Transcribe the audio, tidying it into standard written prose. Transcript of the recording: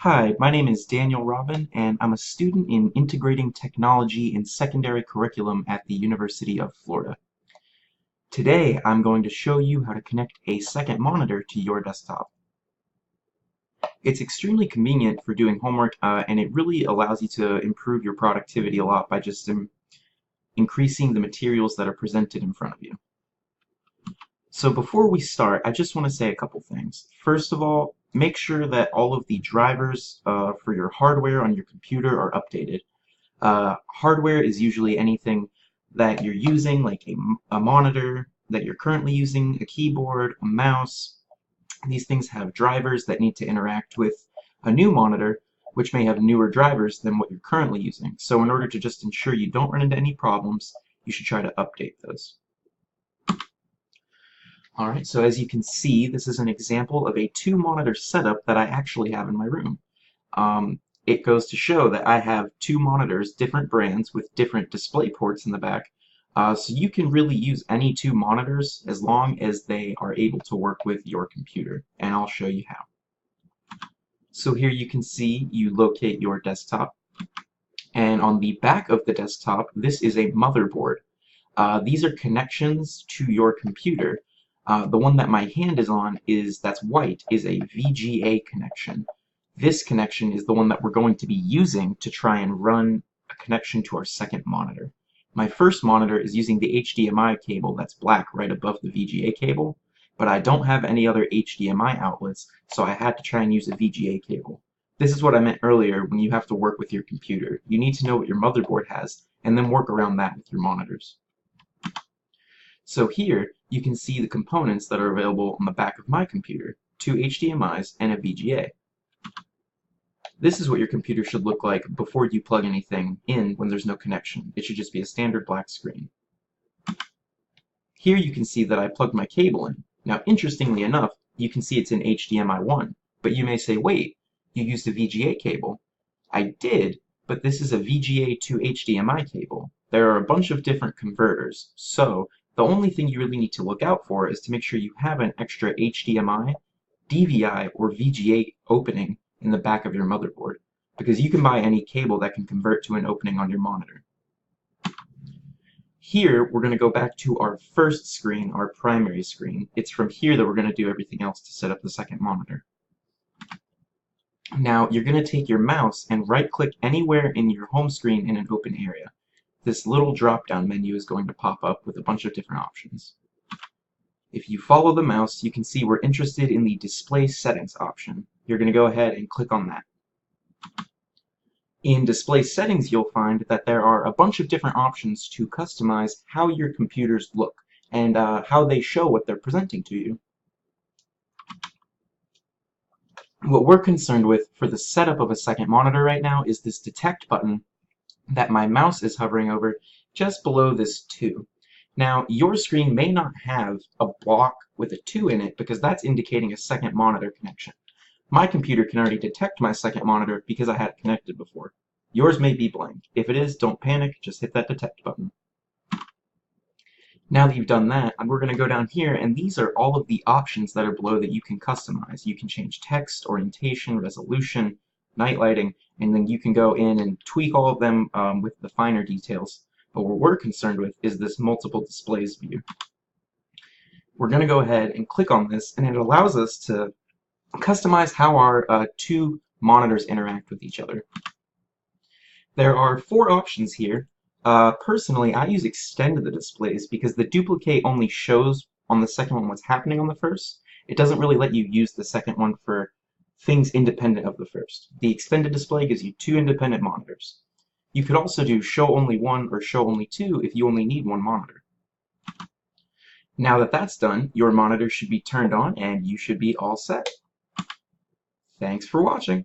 Hi, my name is Daniel Robin, and I'm a student in Integrating Technology in Secondary Curriculum at the University of Florida. Today, I'm going to show you how to connect a second monitor to your desktop. It's extremely convenient for doing homework, and it really allows you to improve your productivity a lot by just increasing the materials that are presented in front of you. So before we start, I just want to say a couple things. First of all, make sure that all of the drivers for your hardware on your computer are updated. Hardware is usually anything that you're using, like a monitor that you're currently using, a keyboard, a mouse. These things have drivers that need to interact with a new monitor, which may have newer drivers than what you're currently using. So in order to just ensure you don't run into any problems, you should try to update those. Alright, so as you can see, this is an example of a two-monitor setup that I actually have in my room. It goes to show that I have two monitors, different brands, with different display ports in the back. So you can really use any two monitors as long as they are able to work with your computer, and I'll show you how. So here you can see you locate your desktop, and on the back of the desktop, this is a motherboard. These are connections to your computer. The one that my hand is on that's white is a VGA connection. This connection is the one that we're going to be using to try and run a connection to our second monitor. My first monitor is using the HDMI cable that's black right above the VGA cable, but I don't have any other HDMI outlets, so I had to try and use a VGA cable. This is what I meant earlier when you have to work with your computer. You need to know what your motherboard has, and then work around that with your monitors. So here, you can see the components that are available on the back of my computer, two HDMIs and a VGA. This is what your computer should look like before you plug anything in when there's no connection. It should just be a standard black screen. Here you can see that I plugged my cable in. Now, interestingly enough, you can see it's in HDMI 1, but you may say, wait, you used a VGA cable. I did, but this is a VGA to HDMI cable. There are a bunch of different converters, so the only thing you really need to look out for is to make sure you have an extra HDMI, DVI, or VGA opening in the back of your motherboard, because you can buy any cable that can convert to an opening on your monitor. Here, we're going to go back to our first screen, our primary screen. It's from here that we're going to do everything else to set up the second monitor. Now, you're going to take your mouse and right-click anywhere in your home screen in an open area. This little drop-down menu is going to pop up with a bunch of different options. If you follow the mouse, you can see we're interested in the Display Settings option. You're going to go ahead and click on that. In Display Settings, you'll find that there are a bunch of different options to customize how your computers look and how they show what they're presenting to you. What we're concerned with for the setup of a second monitor right now is this Detect button that my mouse is hovering over just below this 2. Now, your screen may not have a block with a 2 in it because that's indicating a second monitor connection. My computer can already detect my second monitor because I had it connected before. Yours may be blank. If it is, don't panic, just hit that Detect button. Now that you've done that, we're going to go down here, and these are all of the options that are below that you can customize. You can change text, orientation, resolution, night lighting, and then you can go in and tweak all of them with the finer details. But what we're concerned with is this multiple displays view. We're going to go ahead and click on this, and it allows us to customize how our two monitors interact with each other. There are 4 options here. Personally, I use extend the displays because the duplicate only shows on the second one what's happening on the first. It doesn't really let you use the second one for things independent of the first. The extended display gives you 2 independent monitors. You could also do show only 1 or show only 2 if you only need 1 monitor. Now that that's done, your monitor should be turned on and you should be all set. Thanks for watching.